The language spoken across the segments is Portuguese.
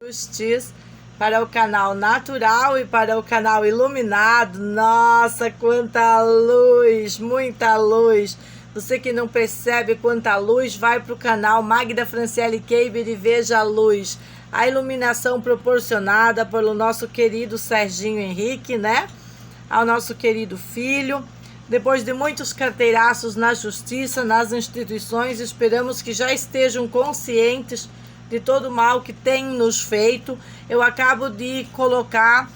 Justiça para o canal Natural e para o canal Iluminado. Nossa, quanta luz, muita luz. Você que não percebe quanta luz, vai para o canal Magda Franciele Keiber e veja a luz. A iluminação proporcionada pelo nosso querido Serginho Henrique, né? Ao nosso querido filho. Depois de muitos carteiraços na justiça, nas instituições, esperamos que já estejam conscientes de todo o mal que tem nos feito. Eu acabo de colocar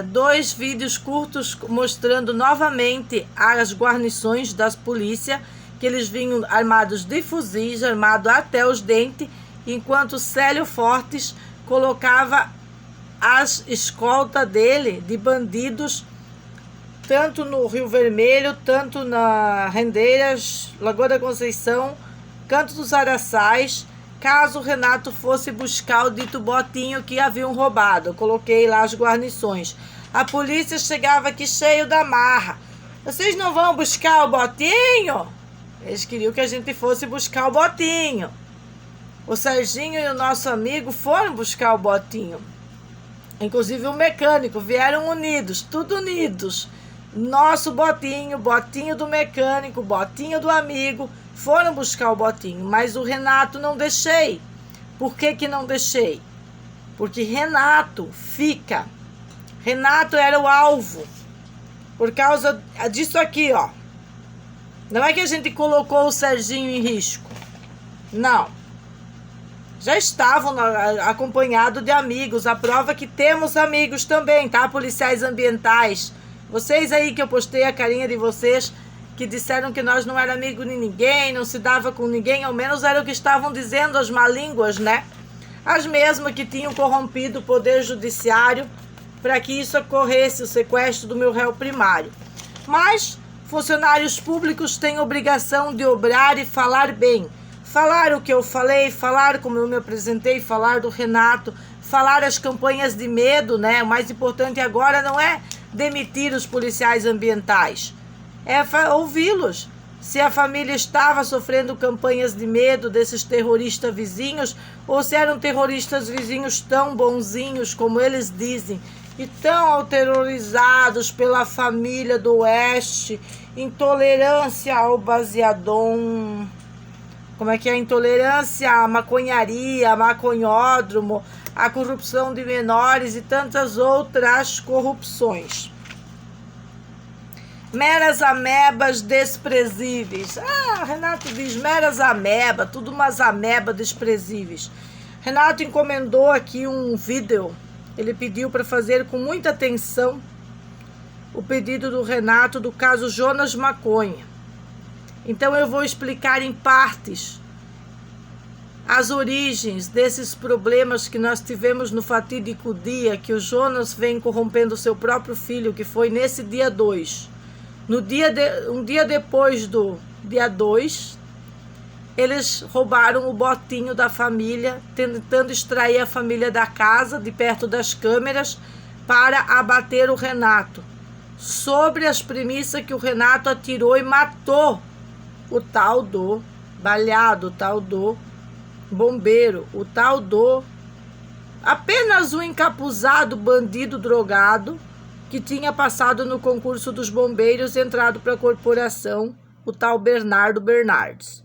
2 vídeos curtos mostrando novamente as guarnições das polícias, que eles vinham armados de fuzis, armados até os dentes, enquanto Célio Fortes colocava as escoltas dele de bandidos, tanto no Rio Vermelho, tanto na Rendeiras, Lagoa da Conceição, Canto dos Araçais, caso o Renato fosse buscar o dito botinho que haviam roubado. Eu coloquei lá as guarnições. A polícia chegava aqui cheio da marra. Vocês não vão buscar o botinho? Eles queriam que a gente fosse buscar o botinho. O Serginho e o nosso amigo foram buscar o botinho. Inclusive o mecânico, vieram unidos, tudo unidos. Nosso botinho, botinho do mecânico, botinho do amigo, foram buscar o botinho, mas o Renato não deixei. Por que que não deixei? Porque Renato fica. Renato era o alvo. Por causa disso aqui, ó. Não é que a gente colocou o Serginho em risco. Não. Já estavam acompanhados de amigos. A prova que temos amigos também, tá? Policiais ambientais. Vocês aí que eu postei a carinha de vocês, que disseram que nós não éramos amigos de ninguém, não se dava com ninguém, ao menos era o que estavam dizendo as malínguas, né? As mesmas que tinham corrompido o Poder Judiciário para que isso ocorresse, o sequestro do meu réu primário. Mas funcionários públicos têm obrigação de obrar e falar bem. Falar o que eu falei, falar como eu me apresentei, falar do Renato, falar as campanhas de medo, né? O mais importante agora não é demitir os policiais ambientais, é ouvi-los. Se a família estava sofrendo campanhas de medo desses terroristas vizinhos, ou se eram terroristas vizinhos tão bonzinhos como eles dizem, e tão aterrorizados pela família do Oeste, intolerância ao baseador, como é que é? Intolerância à maconharia, maconhódromo, a corrupção de menores e tantas outras corrupções. Meras amebas desprezíveis. Renato diz meras amebas, tudo umas amebas desprezíveis. Renato encomendou aqui um vídeo. Ele pediu para fazer com muita atenção o pedido do Renato do caso Jonas Maconha. Então eu vou explicar em partes as origens desses problemas que nós tivemos no fatídico dia que o Jonas vem corrompendo seu próprio filho, que foi nesse dia 2. Um dia depois do dia 2, eles roubaram o botinho da família, tentando extrair a família da casa, de perto das câmeras, para abater o Renato. Sobre as premissas que o Renato atirou e matou o tal do baleado, o tal do bombeiro, o tal do apenas um encapuzado bandido drogado que tinha passado no concurso dos bombeiros, entrado para a corporação, o tal Bernardo Bernardes,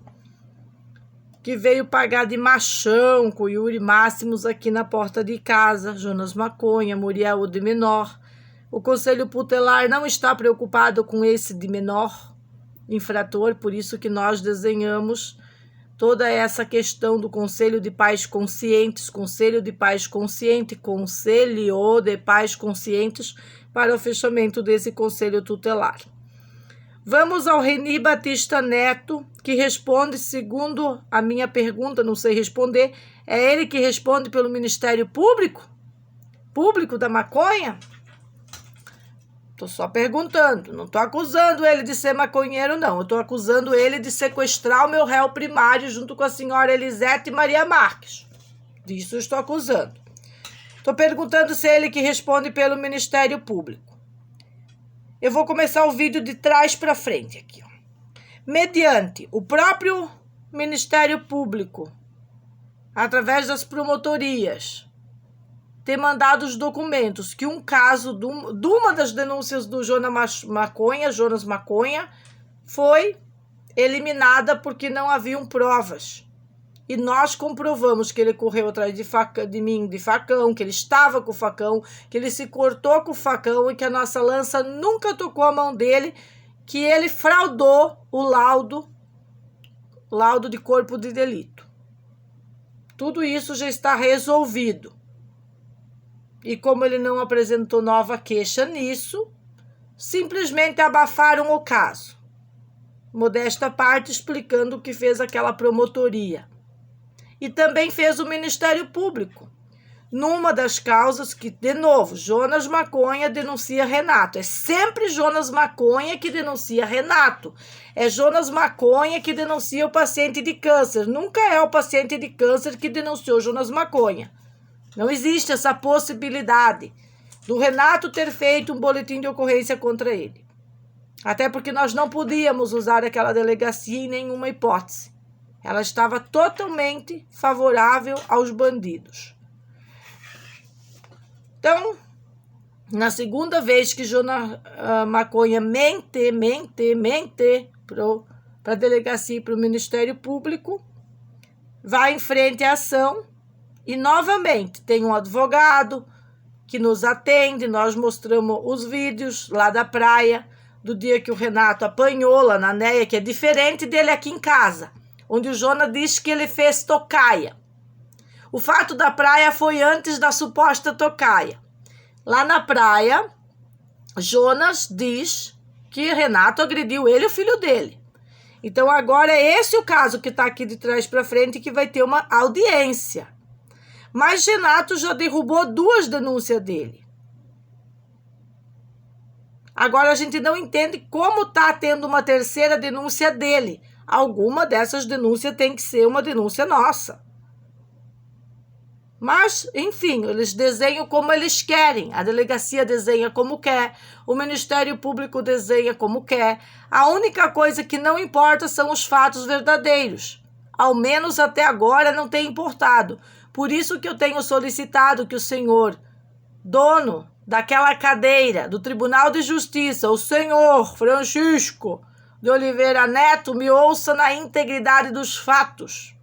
que veio pagar de machão com Yuri Máximos aqui na porta de casa, Jonas Maconha, Muriel de menor. O Conselho Tutelar não está preocupado com esse de menor infrator, por isso que nós desenhamos toda essa questão do Conselho de Pais Conscientes, Conselho de Pais Consciente, Conselho de Pais Conscientes, para o fechamento desse Conselho Tutelar. Vamos ao Reni Batista Neto, que responde, segundo a minha pergunta, não sei responder, é ele que responde pelo Ministério Público? Público da maconha? Estou só perguntando, não estou acusando ele de ser maconheiro, não. Eu estou acusando ele de sequestrar o meu réu primário junto com a senhora Elisete Maria Marques. Disso eu estou acusando. Estou perguntando se é ele que responde pelo Ministério Público. Eu vou começar o vídeo de trás para frente aqui, ó. Mediante o próprio Ministério Público através das promotorias, ter mandado os documentos que um caso de uma das denúncias do Jonas Maconha, foi eliminada porque não haviam provas. E nós comprovamos que ele correu atrás de mim de facão, que ele estava com o facão, que ele se cortou com o facão e que a nossa lança nunca tocou a mão dele, que ele fraudou o laudo de corpo de delito. Tudo isso já está resolvido. E como ele não apresentou nova queixa nisso, simplesmente abafaram o caso. Modesta parte explicando o que fez aquela promotoria. E também fez o Ministério Público, numa das causas que, de novo, Jonas Maconha denuncia Renato. É sempre Jonas Maconha que denuncia Renato. É Jonas Maconha que denuncia o paciente de câncer. Nunca é o paciente de câncer que denunciou Jonas Maconha. Não existe essa possibilidade do Renato ter feito um boletim de ocorrência contra ele. Até porque nós não podíamos usar aquela delegacia em nenhuma hipótese. Ela estava totalmente favorável aos bandidos. Então, na segunda vez que Jonas Maconha mente para a delegacia e para o Ministério Público, vai em frente à ação e, novamente, tem um advogado que nos atende. Nós mostramos os vídeos lá da praia, do dia que o Renato apanhou lá na Neia, que é diferente dele aqui em casa, onde o Jonas diz que ele fez tocaia. O fato da praia foi antes da suposta tocaia. Lá na praia, Jonas diz que Renato agrediu ele e o filho dele. Então agora é esse o caso que está aqui de trás para frente, que vai ter uma audiência. Mas Renato já derrubou 2 denúncias dele. Agora a gente não entende como está tendo uma terceira denúncia dele. Alguma dessas denúncias tem que ser uma denúncia nossa. Mas, enfim, eles desenham como eles querem. A delegacia desenha como quer. O Ministério Público desenha como quer. A única coisa que não importa são os fatos verdadeiros. Ao menos até agora não tem importado. Por isso que eu tenho solicitado que o senhor, dono daquela cadeira do Tribunal de Justiça, o senhor Francisco de Oliveira Neto, me ouça na integridade dos fatos.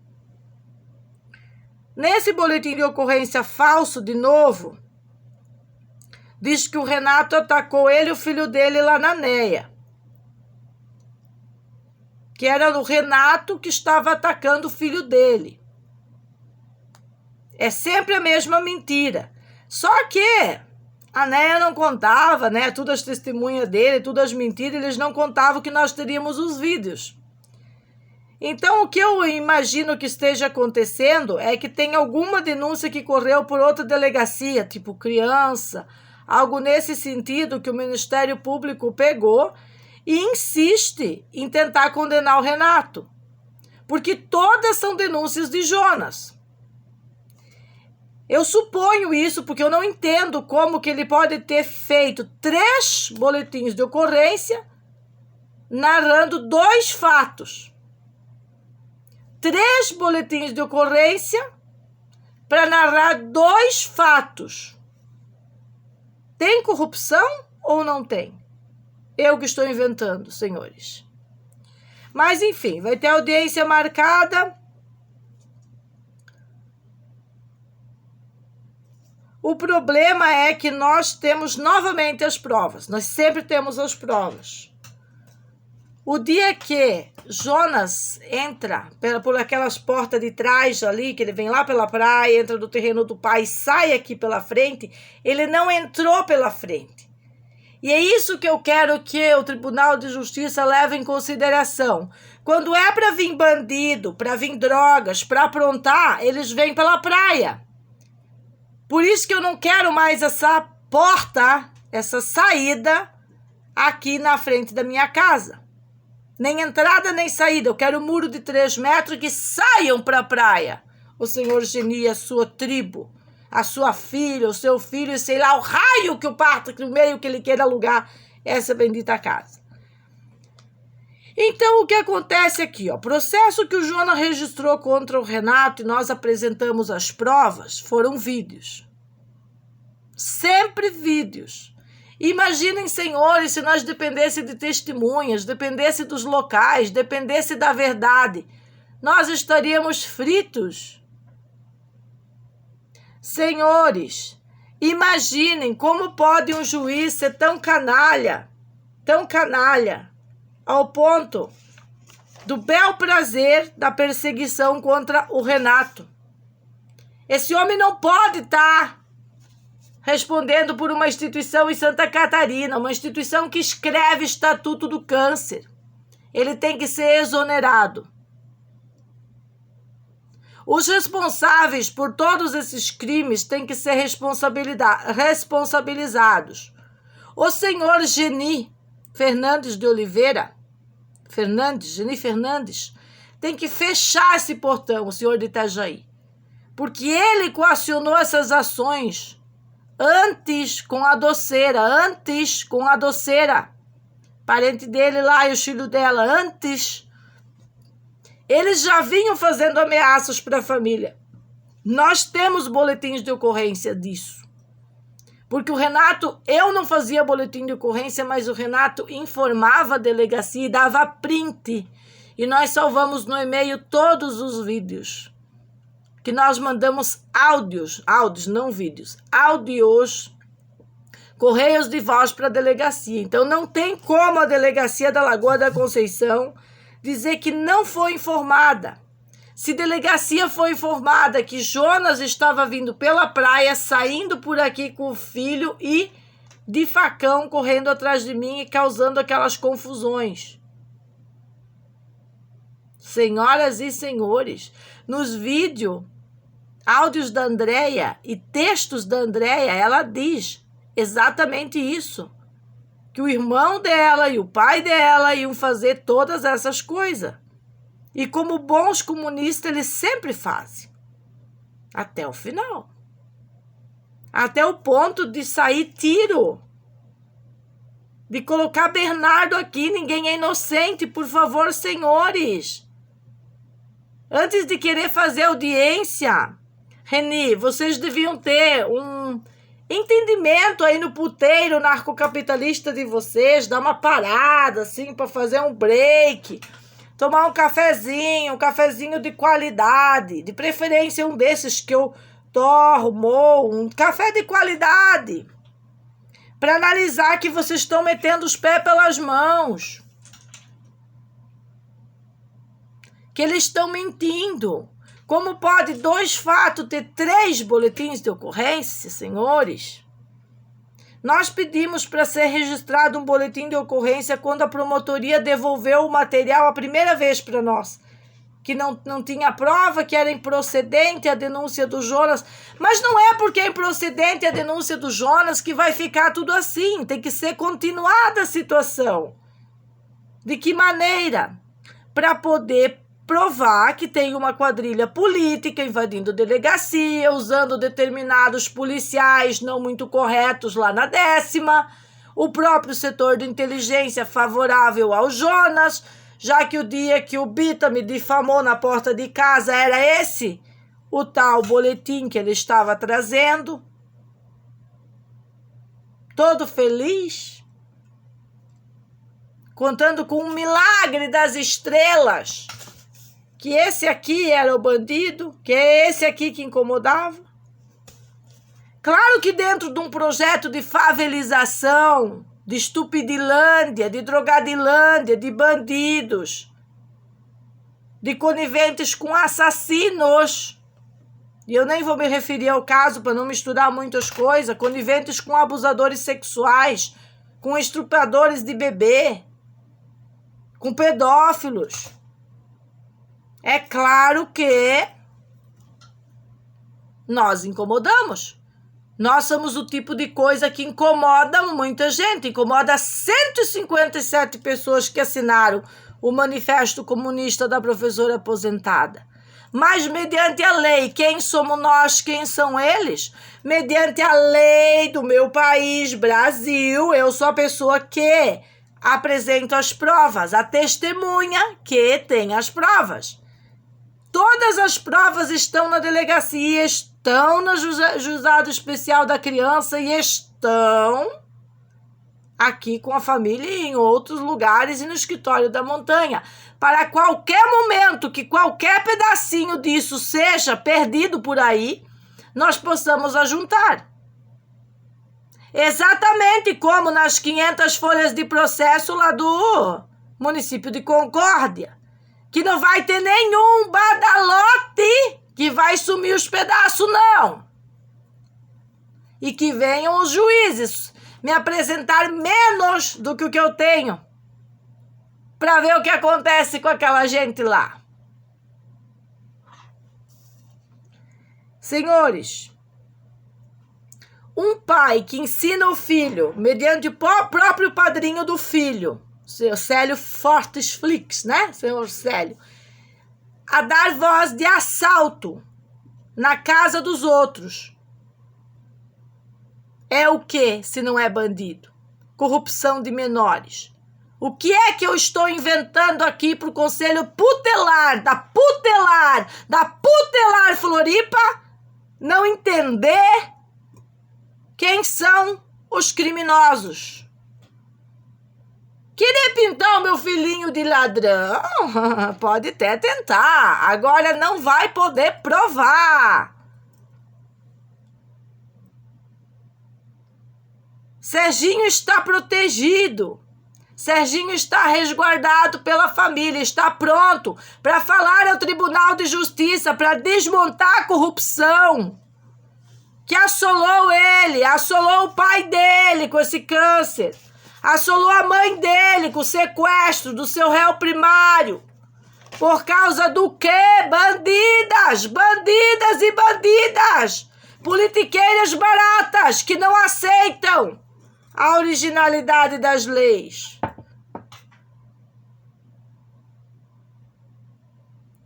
Nesse boletim de ocorrência falso, de novo, diz que o Renato atacou ele e o filho dele lá na Neia. Que era o Renato que estava atacando o filho dele. É sempre a mesma mentira. Só que a Neia não contava, né? Tudo as testemunhas dele, tudo as mentiras, eles não contavam que nós teríamos os vídeos. Então, o que eu imagino que esteja acontecendo é que tem alguma denúncia que correu por outra delegacia, tipo criança, algo nesse sentido que o Ministério Público pegou e insiste em tentar condenar o Renato. Porque todas são denúncias de Jonas. Eu suponho isso porque eu não entendo como que ele pode ter feito 3 boletins de ocorrência narrando 2 fatos. 3 boletins de ocorrência para narrar 2 fatos. Tem corrupção ou não tem? Eu que estou inventando, senhores. Mas, enfim, vai ter audiência marcada. O problema é que nós temos novamente as provas. Nós sempre temos as provas. O dia que Jonas entra por aquelas portas de trás ali, que ele vem lá pela praia, entra do terreno do pai e sai aqui pela frente, ele não entrou pela frente. E é isso que eu quero que o Tribunal de Justiça leve em consideração. Quando é para vir bandido, para vir drogas, para aprontar, eles vêm pela praia. Por isso que eu não quero mais essa porta, essa saída aqui na frente da minha casa. Nem entrada, nem saída. Eu quero um muro de 3 metros que saiam para a praia. O senhor Geni, a sua tribo, a sua filha, o seu filho, e sei lá, o raio que o parto, que o meio que ele queira alugar essa bendita casa. Então, o que acontece aqui? O processo que o Jonas registrou contra o Renato e nós apresentamos as provas foram vídeos. Sempre vídeos. Imaginem, senhores, se nós dependesse de testemunhas, dependesse dos locais, dependesse da verdade, nós estaríamos fritos. Senhores, imaginem como pode um juiz ser tão canalha, ao ponto do bel prazer da perseguição contra o Renato. Esse homem não pode estar respondendo por uma instituição em Santa Catarina, uma instituição que escreve Estatuto do Câncer. Ele tem que ser exonerado. Os responsáveis por todos esses crimes têm que ser responsabilizados. O senhor Geni Fernandes de Oliveira, Geni Fernandes, tem que fechar esse portão, o senhor de Itajaí, porque ele coacionou essas ações antes com a doceira, parente dele lá e o filho dela, antes. Eles já vinham fazendo ameaças para a família. Nós temos boletins de ocorrência disso. Porque o Renato, eu não fazia boletim de ocorrência, mas o Renato informava a delegacia e dava print. E nós salvamos no e-mail todos os vídeos. Que nós mandamos áudios, não vídeos, áudios, correios de voz para a delegacia. Então não tem como a delegacia da Lagoa da Conceição dizer que não foi informada. Se delegacia foi informada que Jonas estava vindo pela praia, saindo por aqui com o filho e de facão correndo atrás de mim e causando aquelas confusões. Senhoras e senhores, nos vídeos, áudios da Andréia e textos da Andréia, ela diz exatamente isso. Que o irmão dela e o pai dela iam fazer todas essas coisas. E como bons comunistas, eles sempre fazem. Até o final. Até o ponto de sair tiro. De colocar Bernardo aqui. Ninguém é inocente, por favor, senhores. Antes de querer fazer audiência, Reni, vocês deviam ter um entendimento aí no puteiro narcocapitalista de vocês, dar uma parada assim para fazer um break, tomar um cafezinho de qualidade, de preferência um desses que eu torro, um café de qualidade, para analisar que vocês estão metendo os pés pelas mãos, que eles estão mentindo. Como pode 2 fatos ter 3 boletins de ocorrência, senhores? Nós pedimos para ser registrado um boletim de ocorrência quando a promotoria devolveu o material a primeira vez para nós. Que não tinha prova, que era improcedente a denúncia do Jonas. Mas não é porque é improcedente a denúncia do Jonas que vai ficar tudo assim. Tem que ser continuada a situação. De que maneira? Para poder provar que tem uma quadrilha política invadindo delegacia, usando determinados policiais não muito corretos lá na 10ª, o próprio setor de inteligência favorável ao Jonas, já que o dia que o Bita me difamou na porta de casa era esse, o tal boletim que ele estava trazendo. Todo feliz, contando com um milagre das estrelas, que esse aqui era o bandido, que é esse aqui que incomodava. Claro que dentro de um projeto de favelização, de estupidilândia, de drogadilândia, de bandidos, de coniventes com assassinos, e eu nem vou me referir ao caso para não misturar muitas coisas, coniventes com abusadores sexuais, com estupradores de bebê, com pedófilos. É claro que nós incomodamos. Nós somos o tipo de coisa que incomoda muita gente. Incomoda 157 pessoas que assinaram o Manifesto Comunista da professora aposentada. Mas mediante a lei, quem somos nós, quem são eles? Mediante a lei do meu país, Brasil, eu sou a pessoa que apresento as provas, a testemunha que tem as provas. Todas as provas estão na delegacia, estão no juizado especial da criança e estão aqui com a família e em outros lugares e no escritório da montanha. Para qualquer momento que qualquer pedacinho disso seja perdido por aí, nós possamos ajuntar. Exatamente como nas 500 folhas de processo lá do município de Concórdia, que não vai ter nenhum badalote que vai sumir os pedaços, não. E que venham os juízes me apresentar menos do que o que eu tenho para ver o que acontece com aquela gente lá. Senhores, um pai que ensina o filho, mediante o próprio padrinho do filho, seu Célio Fortes Flix, né, senhor Célio, a dar voz de assalto na casa dos outros, é o que, se não é bandido? Corrupção de menores. O que é que eu estou inventando aqui para o Conselho Putelar da Putelar Floripa não entender quem são os criminosos? Querer pintar o meu filhinho de ladrão? Pode até tentar. Agora não vai poder provar. Serginho está protegido. Serginho está resguardado pela família. Está pronto para falar ao Tribunal de Justiça para desmontar a corrupção que assolou ele, assolou o pai dele com esse câncer, assolou a mãe dele com o sequestro do seu réu primário. Por causa do quê? Bandidas e bandidas, politiqueiras baratas que não aceitam a originalidade das leis.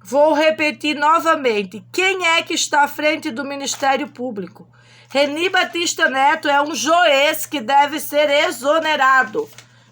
Vou repetir novamente. Quem é que está à frente do Ministério Público? Reni Batista Neto é um juiz que deve ser exonerado,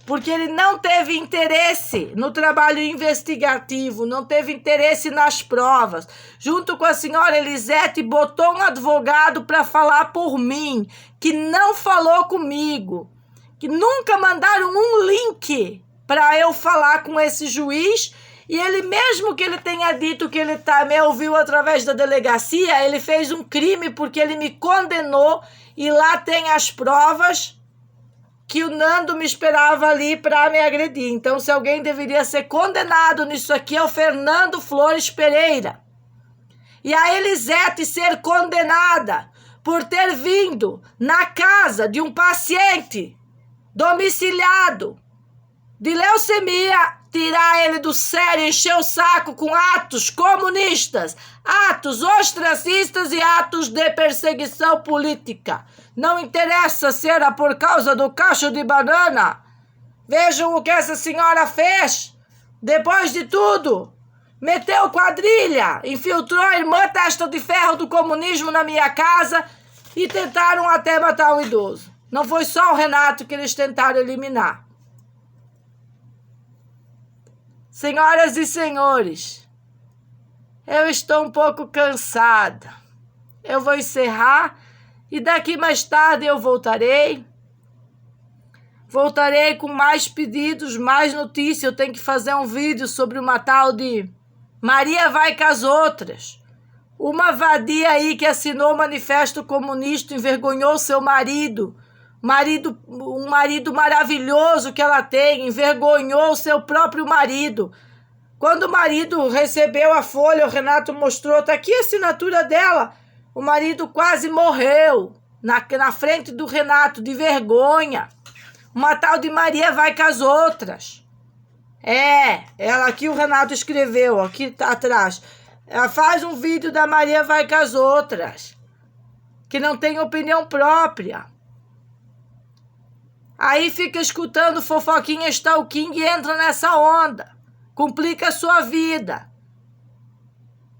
porque ele não teve interesse no trabalho investigativo, não teve interesse nas provas. Junto com a senhora Elisete, botou um advogado para falar por mim, que não falou comigo, que nunca mandaram um link para eu falar com esse juiz. E ele, mesmo que ele tenha dito que ele me ouviu através da delegacia, ele fez um crime porque ele me condenou e lá tem as provas que o Nando me esperava ali para me agredir. Então, se alguém deveria ser condenado nisso aqui, é o Fernando Flores Pereira. E a Elisete ser condenada por ter vindo na casa de um paciente domiciliado de leucemia, tirar ele do sério, encher o saco com atos comunistas, atos ostracistas e atos de perseguição política. Não interessa se era por causa do cacho de banana. Vejam o que essa senhora fez. Depois de tudo, meteu quadrilha, infiltrou a irmã testa de ferro do comunismo na minha casa e tentaram até matar um idoso. Não foi só o Renato que eles tentaram eliminar. Senhoras e senhores, eu estou um pouco cansada. Eu vou encerrar e daqui mais tarde eu voltarei. Voltarei com mais pedidos, mais notícias. Eu tenho que fazer um vídeo sobre uma tal de Maria vai com as outras. Uma vadia aí que assinou o manifesto comunista, envergonhou seu marido. Um marido maravilhoso que ela tem, envergonhou o seu próprio marido. Quando o marido recebeu a folha, o Renato mostrou, tá aqui a assinatura dela. O marido quase morreu na frente do Renato, de vergonha. Uma tal de Maria vai com as outras. Ela aqui o Renato escreveu, aqui atrás. Ela faz um vídeo da Maria vai com as outras, que não tem opinião própria. Aí fica escutando fofoquinha stalking e entra nessa onda. Complica a sua vida.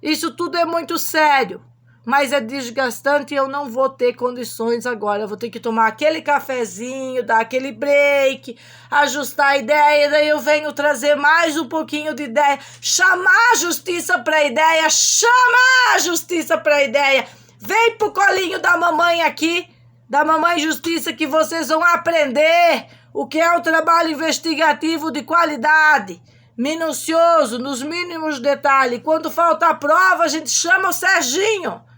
Isso tudo é muito sério. mas é desgastante e eu não vou ter condições agora. Eu vou ter que tomar aquele cafezinho, dar aquele break, ajustar a ideia, daí eu venho trazer mais um pouquinho de ideia, chamar a justiça para a ideia, chamar a justiça para a ideia. Vem pro colinho da mamãe aqui, da mamãe justiça, que vocês vão aprender o que é o trabalho investigativo de qualidade, minucioso, nos mínimos detalhes. Quando falta a prova, a gente chama o Serginho,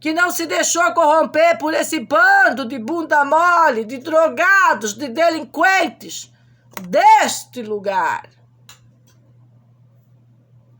que não se deixou corromper por esse bando de bunda mole, de drogados, de delinquentes deste lugar.